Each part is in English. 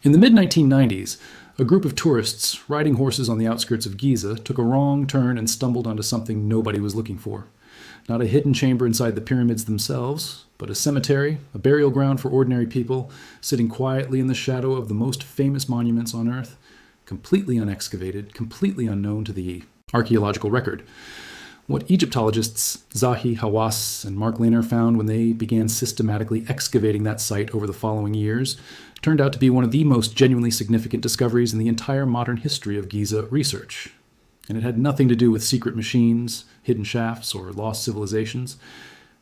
In the mid-1990s, a group of tourists riding horses on the outskirts of Giza took a wrong turn and stumbled onto something nobody was looking for. Not a hidden chamber inside the pyramids themselves, but a cemetery, a burial ground for ordinary people, sitting quietly in the shadow of the most famous monuments on Earth, completely unexcavated, completely unknown to the archaeological record. What Egyptologists Zahi Hawass and Mark Lehner found when they began systematically excavating that site over the following years turned out to be one of the most genuinely significant discoveries in the entire modern history of Giza research. And it had nothing to do with secret machines, hidden shafts, or lost civilizations.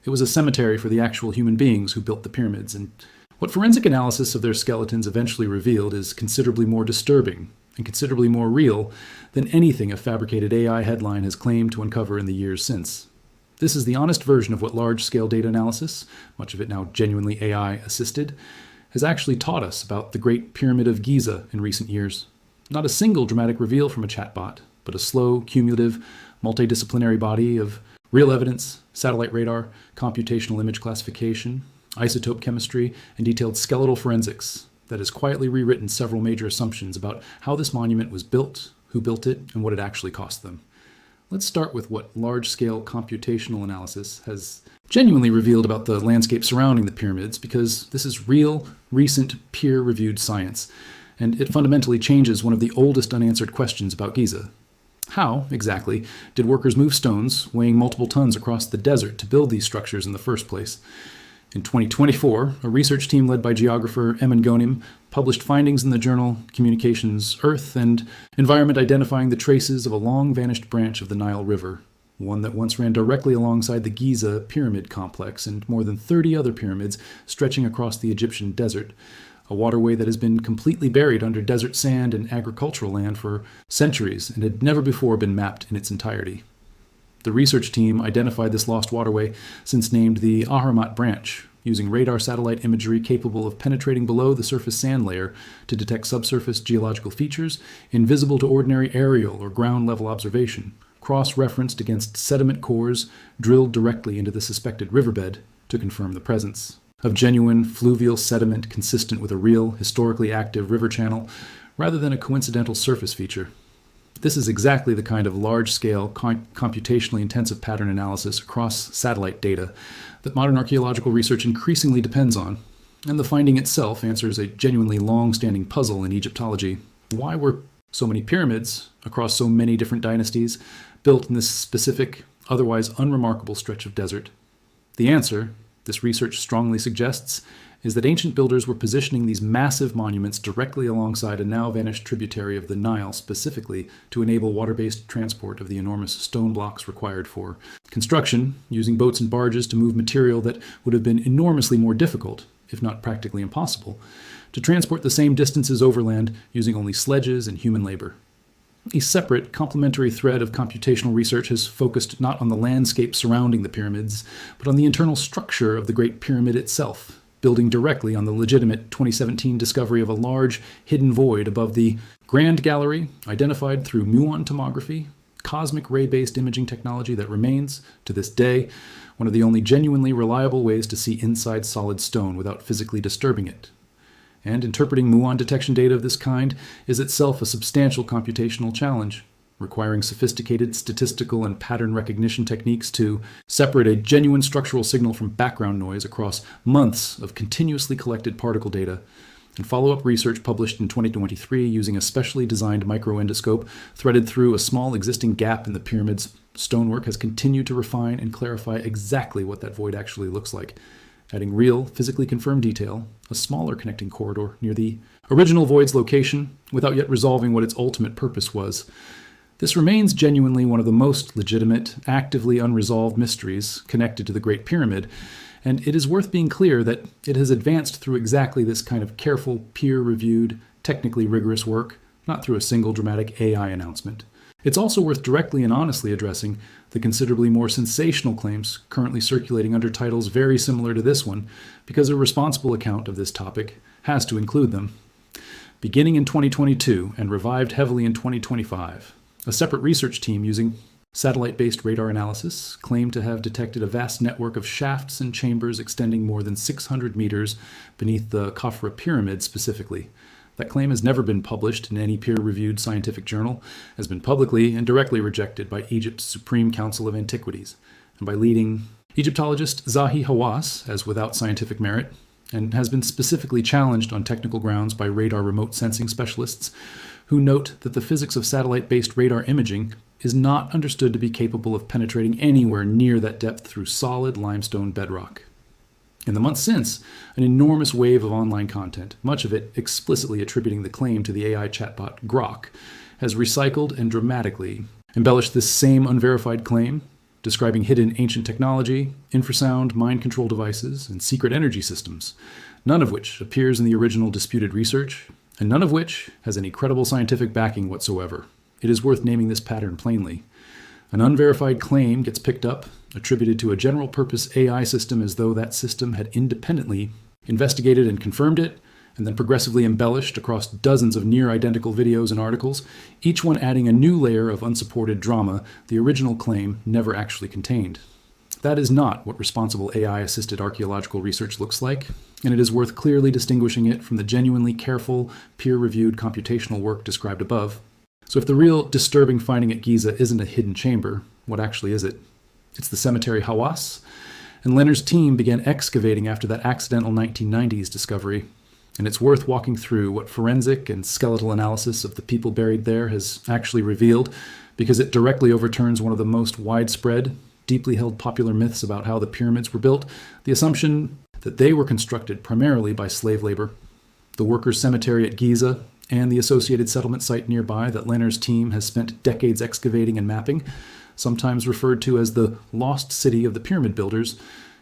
It was a cemetery for the actual human beings who built the pyramids, and what forensic analysis of their skeletons eventually revealed is considerably more disturbing and considerably more real than anything a fabricated AI headline has claimed to uncover in the years since. This is the honest version of what large-scale data analysis, much of it now genuinely AI-assisted, has actually taught us about the Great Pyramid of Giza in recent years. Not a single dramatic reveal from a chatbot, but a slow, cumulative, multidisciplinary body of real evidence, satellite radar, computational image classification, isotope chemistry, and detailed skeletal forensics that has quietly rewritten several major assumptions about how this monument was built, who built it, and what it actually cost them. Let's start with what large-scale computational analysis has genuinely revealed about the landscape surrounding the pyramids, because this is real, recent, peer-reviewed science, and it fundamentally changes one of the oldest unanswered questions about Giza. How, exactly, did workers move stones weighing multiple tons across the desert to build these structures in the first place? In 2024, a research team led by geographer Emin Gonim published findings in the journal Communications Earth and Environment identifying the traces of a long-vanished branch of the Nile River, one that once ran directly alongside the Giza pyramid complex and more than 30 other pyramids stretching across the Egyptian desert, a waterway that has been completely buried under desert sand and agricultural land for centuries and had never before been mapped in its entirety. The research team identified this lost waterway since named the Ahrimat Branch, using radar satellite imagery capable of penetrating below the surface sand layer to detect subsurface geological features invisible to ordinary aerial or ground-level observation, cross-referenced against sediment cores drilled directly into the suspected riverbed to confirm the presence of genuine fluvial sediment consistent with a real, historically active river channel, rather than a coincidental surface feature. This is exactly the kind of large-scale, computationally intensive pattern analysis across satellite data that modern archaeological research increasingly depends on, and the finding itself answers a genuinely long-standing puzzle in Egyptology. Why were so many pyramids, across so many different dynasties, built in this specific, otherwise unremarkable stretch of desert? The answer, this research strongly suggests, is that ancient builders were positioning these massive monuments directly alongside a now-vanished tributary of the Nile specifically to enable water-based transport of the enormous stone blocks required for construction, using boats and barges to move material that would have been enormously more difficult, if not practically impossible, to transport the same distances overland using only sledges and human labor. A separate, complementary thread of computational research has focused not on the landscape surrounding the pyramids, but on the internal structure of the Great Pyramid itself, building directly on the legitimate 2017 discovery of a large, hidden void above the Grand Gallery, identified through muon tomography, cosmic ray-based imaging technology that remains, to this day, one of the only genuinely reliable ways to see inside solid stone without physically disturbing it. And interpreting muon detection data of this kind is itself a substantial computational challenge, requiring sophisticated statistical and pattern recognition techniques to separate a genuine structural signal from background noise across months of continuously collected particle data, and follow-up research published in 2023 using a specially designed microendoscope threaded through a small existing gap in the pyramid's stonework has continued to refine and clarify exactly what that void actually looks like, adding real, physically confirmed detail, a smaller connecting corridor near the original void's location, without yet resolving what its ultimate purpose was. This remains genuinely one of the most legitimate, actively unresolved mysteries connected to the Great Pyramid, and it is worth being clear that it has advanced through exactly this kind of careful, peer-reviewed, technically rigorous work, not through a single dramatic AI announcement. It's also worth directly and honestly addressing the considerably more sensational claims currently circulating under titles very similar to this one, because a responsible account of this topic has to include them. Beginning in 2022 and revived heavily in 2025, a separate research team using satellite-based radar analysis claimed to have detected a vast network of shafts and chambers extending more than 600 meters beneath the Khafra pyramid specifically, That claim has never been published in any peer-reviewed scientific journal, has been publicly and directly rejected by Egypt's Supreme Council of Antiquities, and by leading Egyptologist Zahi Hawass as without scientific merit, and has been specifically challenged on technical grounds by radar remote sensing specialists who note that the physics of satellite-based radar imaging is not understood to be capable of penetrating anywhere near that depth through solid limestone bedrock. In the months since, an enormous wave of online content, much of it explicitly attributing the claim to the AI chatbot Grok, has recycled and dramatically embellished this same unverified claim, describing hidden ancient technology, infrasound mind control devices, and secret energy systems, none of which appears in the original disputed research, and none of which has any credible scientific backing whatsoever. It is worth naming this pattern plainly. An unverified claim gets picked up, attributed to a general-purpose AI system as though that system had independently investigated and confirmed it, and then progressively embellished across dozens of near-identical videos and articles, each one adding a new layer of unsupported drama the original claim never actually contained. That is not what responsible AI-assisted archaeological research looks like, and it is worth clearly distinguishing it from the genuinely careful, peer-reviewed computational work described above. So if the real disturbing finding at Giza isn't a hidden chamber, what actually is it? It's the cemetery Hawass, and Leonard's team began excavating after that accidental 1990s discovery, and it's worth walking through what forensic and skeletal analysis of the people buried there has actually revealed, because it directly overturns one of the most widespread, deeply held popular myths about how the pyramids were built, the assumption that they were constructed primarily by slave labor. The workers' cemetery at Giza and the associated settlement site nearby that Leonard's team has spent decades excavating and mapping, sometimes referred to as the lost city of the pyramid builders,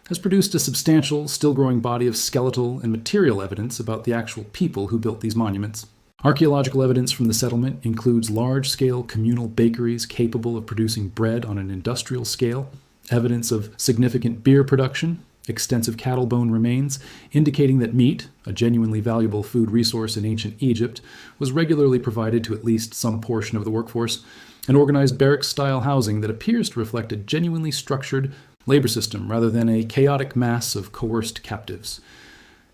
has produced a substantial, still-growing body of skeletal and material evidence about the actual people who built these monuments. Archaeological evidence from the settlement includes large-scale communal bakeries capable of producing bread on an industrial scale, evidence of significant beer production, extensive cattle bone remains, indicating that meat, a genuinely valuable food resource in ancient Egypt, was regularly provided to at least some portion of the workforce, and organized barracks-style housing that appears to reflect a genuinely structured labor system rather than a chaotic mass of coerced captives.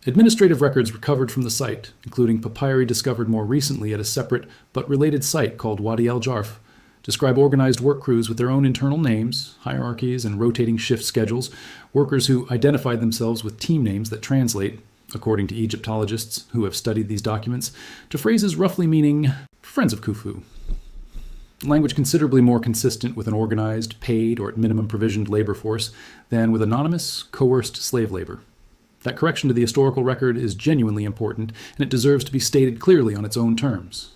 Administrative records recovered from the site, including papyri discovered more recently at a separate but related site called Wadi al-Jarf, describe organized work crews with their own internal names, hierarchies, and rotating shift schedules, workers who identified themselves with team names that translate, according to Egyptologists who have studied these documents, to phrases roughly meaning friends of Khufu. Language considerably more consistent with an organized, paid, or at minimum provisioned labor force than with anonymous, coerced slave labor. That correction to the historical record is genuinely important, and it deserves to be stated clearly on its own terms.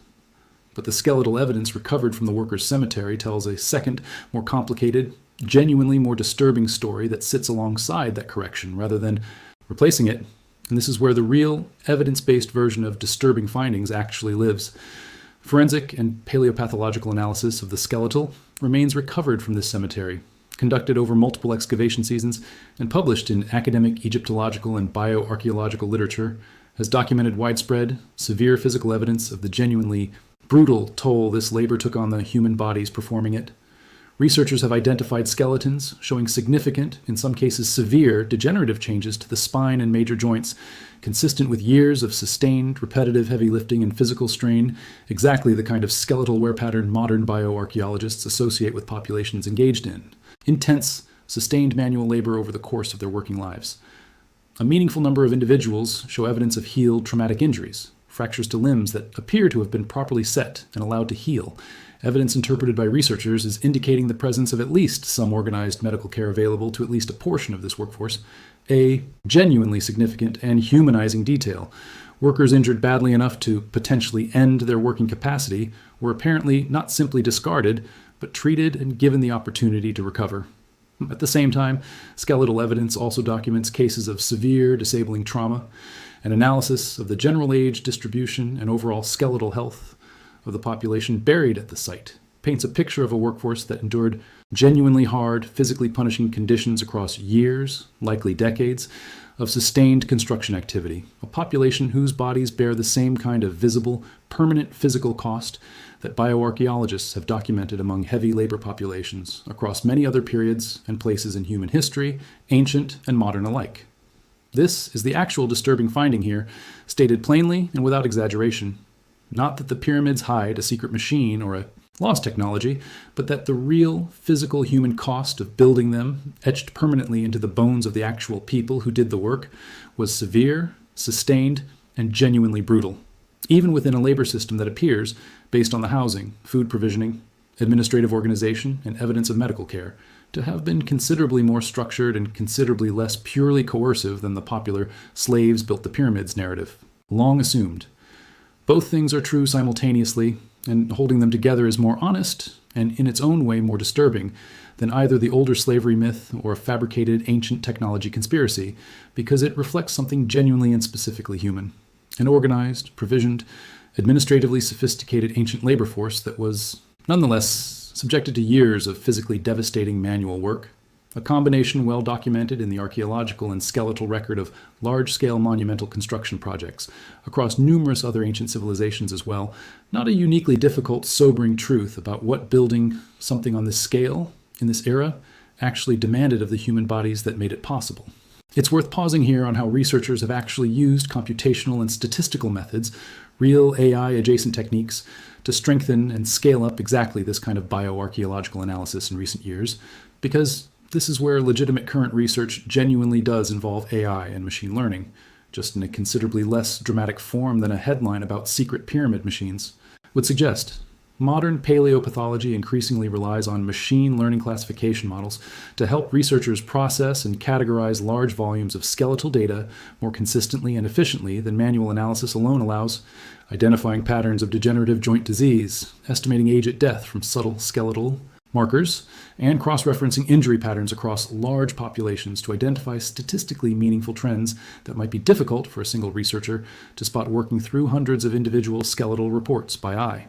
But the skeletal evidence recovered from the workers' cemetery tells a second, more complicated, genuinely more disturbing story that sits alongside that correction rather than replacing it, and this is where the real, evidence-based version of disturbing findings actually lives. Forensic and paleopathological analysis of the skeletal remains recovered from this cemetery, conducted over multiple excavation seasons, and published in academic Egyptological and bioarchaeological literature, has documented widespread, severe physical evidence of the genuinely brutal toll this labor took on the human bodies performing it. Researchers have identified skeletons showing significant, in some cases severe, degenerative changes to the spine and major joints, consistent with years of sustained, repetitive heavy lifting and physical strain, exactly the kind of skeletal wear pattern modern bioarchaeologists associate with populations engaged in. Intense, sustained manual labor over the course of their working lives. A meaningful number of individuals show evidence of healed traumatic injuries, fractures to limbs that appear to have been properly set and allowed to heal. Evidence interpreted by researchers is indicating the presence of at least some organized medical care available to at least a portion of this workforce. A genuinely significant and humanizing detail. Workers injured badly enough to potentially end their working capacity were apparently not simply discarded, but treated and given the opportunity to recover. At the same time, skeletal evidence also documents cases of severe disabling trauma. An analysis of the general age distribution and overall skeletal health of the population buried at the site paints a picture of a workforce that endured genuinely hard, physically punishing conditions across years, likely decades, of sustained construction activity, a population whose bodies bear the same kind of visible, permanent physical cost that bioarchaeologists have documented among heavy labor populations across many other periods and places in human history, ancient and modern alike. This is the actual disturbing finding here, stated plainly and without exaggeration. Not that the pyramids hide a secret machine or a lost technology, but that the real physical human cost of building them, etched permanently into the bones of the actual people who did the work, was severe, sustained, and genuinely brutal, even within a labor system that appears, based on the housing, food provisioning, administrative organization, and evidence of medical care, to have been considerably more structured and considerably less purely coercive than the popular slaves built the pyramids narrative, long assumed. Both things are true simultaneously, and holding them together is more honest, and in its own way more disturbing, than either the older slavery myth or a fabricated ancient technology conspiracy, because it reflects something genuinely and specifically human. An organized, provisioned, administratively sophisticated ancient labor force that was, nonetheless, subjected to years of physically devastating manual work, a combination well documented in the archaeological and skeletal record of large-scale monumental construction projects across numerous other ancient civilizations as well, not a uniquely difficult, sobering truth about what building something on this scale, in this era, actually demanded of the human bodies that made it possible. It's worth pausing here on how researchers have actually used computational and statistical methods, real AI-adjacent techniques, to strengthen and scale up exactly this kind of bioarchaeological analysis in recent years, because this is where legitimate current research genuinely does involve AI and machine learning, just in a considerably less dramatic form than a headline about secret pyramid machines would suggest. Modern paleopathology increasingly relies on machine learning classification models to help researchers process and categorize large volumes of skeletal data more consistently and efficiently than manual analysis alone allows, identifying patterns of degenerative joint disease, estimating age at death from subtle skeletal markers, and cross-referencing injury patterns across large populations to identify statistically meaningful trends that might be difficult for a single researcher to spot working through hundreds of individual skeletal reports by eye.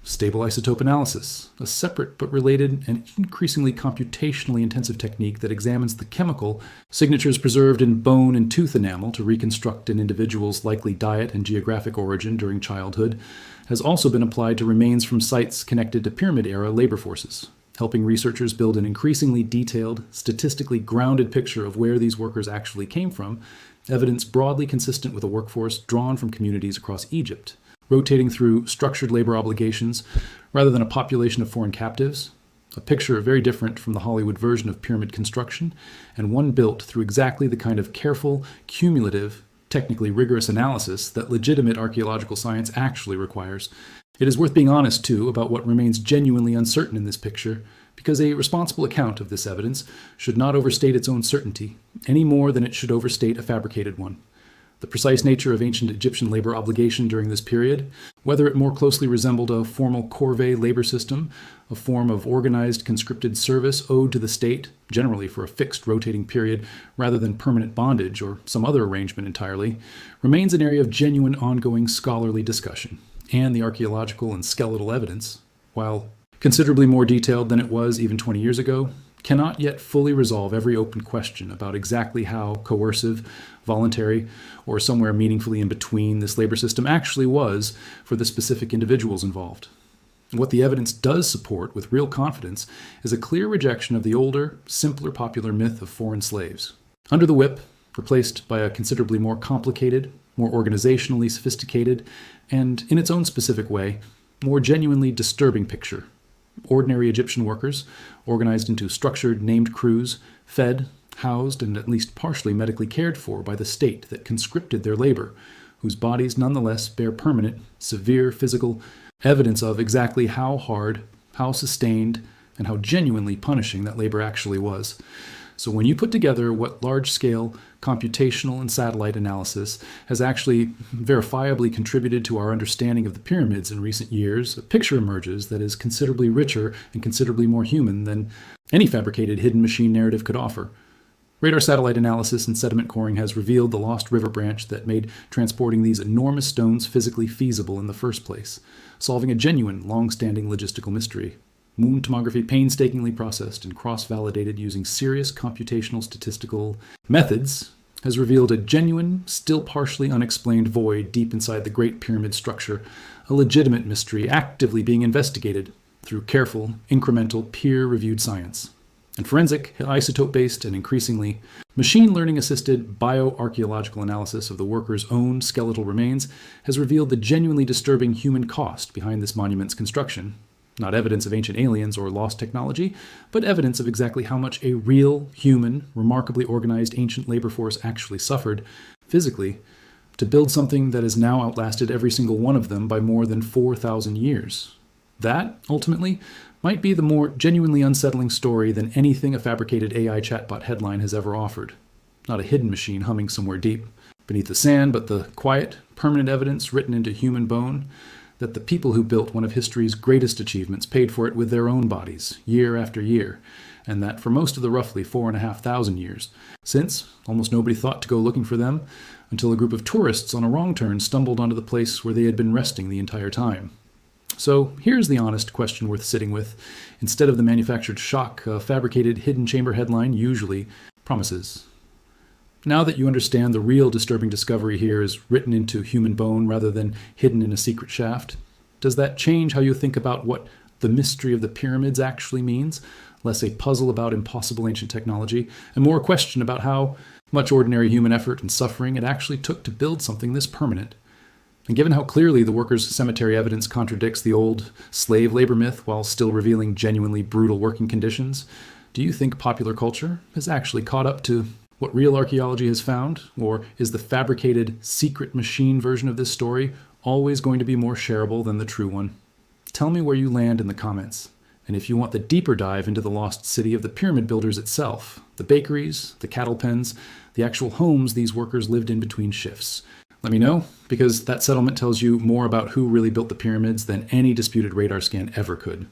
Stable isotope analysis, a separate but related and increasingly computationally intensive technique that examines the chemical signatures preserved in bone and tooth enamel to reconstruct an individual's likely diet and geographic origin during childhood, has also been applied to remains from sites connected to Pyramid-era labor forces, helping researchers build an increasingly detailed, statistically grounded picture of where these workers actually came from, evidence broadly consistent with a workforce drawn from communities across Egypt, rotating through structured labor obligations rather than a population of foreign captives, a picture very different from the Hollywood version of pyramid construction, and one built through exactly the kind of careful, cumulative, technically rigorous analysis that legitimate archaeological science actually requires. It is worth being honest, too, about what remains genuinely uncertain in this picture, because a responsible account of this evidence should not overstate its own certainty, any more than it should overstate a fabricated one. The precise nature of ancient Egyptian labor obligation during this period, whether it more closely resembled a formal corvée labor system, a form of organized conscripted service owed to the state, generally for a fixed rotating period rather than permanent bondage or some other arrangement entirely, remains an area of genuine ongoing scholarly discussion, and the archaeological and skeletal evidence, while considerably more detailed than it was even 20 years ago, cannot yet fully resolve every open question about exactly how coercive, voluntary, or somewhere meaningfully in between this labor system actually was for the specific individuals involved. What the evidence does support with real confidence is a clear rejection of the older, simpler popular myth of foreign slaves. Under the whip, replaced by a considerably more complicated, more organizationally sophisticated, and in its own specific way, more genuinely disturbing picture. Ordinary Egyptian workers, organized into structured, named crews, fed, housed, and at least partially medically cared for by the state that conscripted their labor, whose bodies nonetheless bear permanent, severe physical evidence of exactly how hard, how sustained, and how genuinely punishing that labor actually was. So when you put together what large-scale computational and satellite analysis has actually verifiably contributed to our understanding of the pyramids in recent years, a picture emerges that is considerably richer and considerably more human than any fabricated hidden machine narrative could offer. Radar satellite analysis and sediment coring has revealed the lost river branch that made transporting these enormous stones physically feasible in the first place, solving a genuine, long-standing logistical mystery. Moon tomography painstakingly processed and cross-validated using serious computational statistical methods has revealed a genuine, still partially unexplained void deep inside the Great Pyramid structure, a legitimate mystery actively being investigated through careful, incremental, peer-reviewed science. And forensic, isotope-based, and increasingly machine learning-assisted bioarchaeological analysis of the workers' own skeletal remains has revealed the genuinely disturbing human cost behind this monument's construction. Not evidence of ancient aliens or lost technology, but evidence of exactly how much a real, human, remarkably organized ancient labor force actually suffered, physically, to build something that has now outlasted every single one of them by more than 4,000 years. That, ultimately, might be the more genuinely unsettling story than anything a fabricated AI chatbot headline has ever offered. Not a hidden machine humming somewhere deep beneath the sand, but the quiet, permanent evidence written into human bone that the people who built one of history's greatest achievements paid for it with their own bodies, year after year, and that for most of the roughly 4,500 years, since almost nobody thought to go looking for them until a group of tourists on a wrong turn stumbled onto the place where they had been resting the entire time. So here's the honest question worth sitting with, instead of the manufactured shock a fabricated hidden chamber headline usually promises. Now that you understand the real disturbing discovery here is written into human bone rather than hidden in a secret shaft, does that change how you think about what the mystery of the pyramids actually means? Less a puzzle about impossible ancient technology, and more a question about how much ordinary human effort and suffering it actually took to build something this permanent. And given how clearly the workers' cemetery evidence contradicts the old slave labor myth while still revealing genuinely brutal working conditions, do you think popular culture has actually caught up to what real archaeology has found? Or is the fabricated, secret machine version of this story always going to be more shareable than the true one? Tell me where you land in the comments. And if you want the deeper dive into the lost city of the pyramid builders itself, the bakeries, the cattle pens, the actual homes these workers lived in between shifts, let me know, because that settlement tells you more about who really built the pyramids than any disputed radar scan ever could.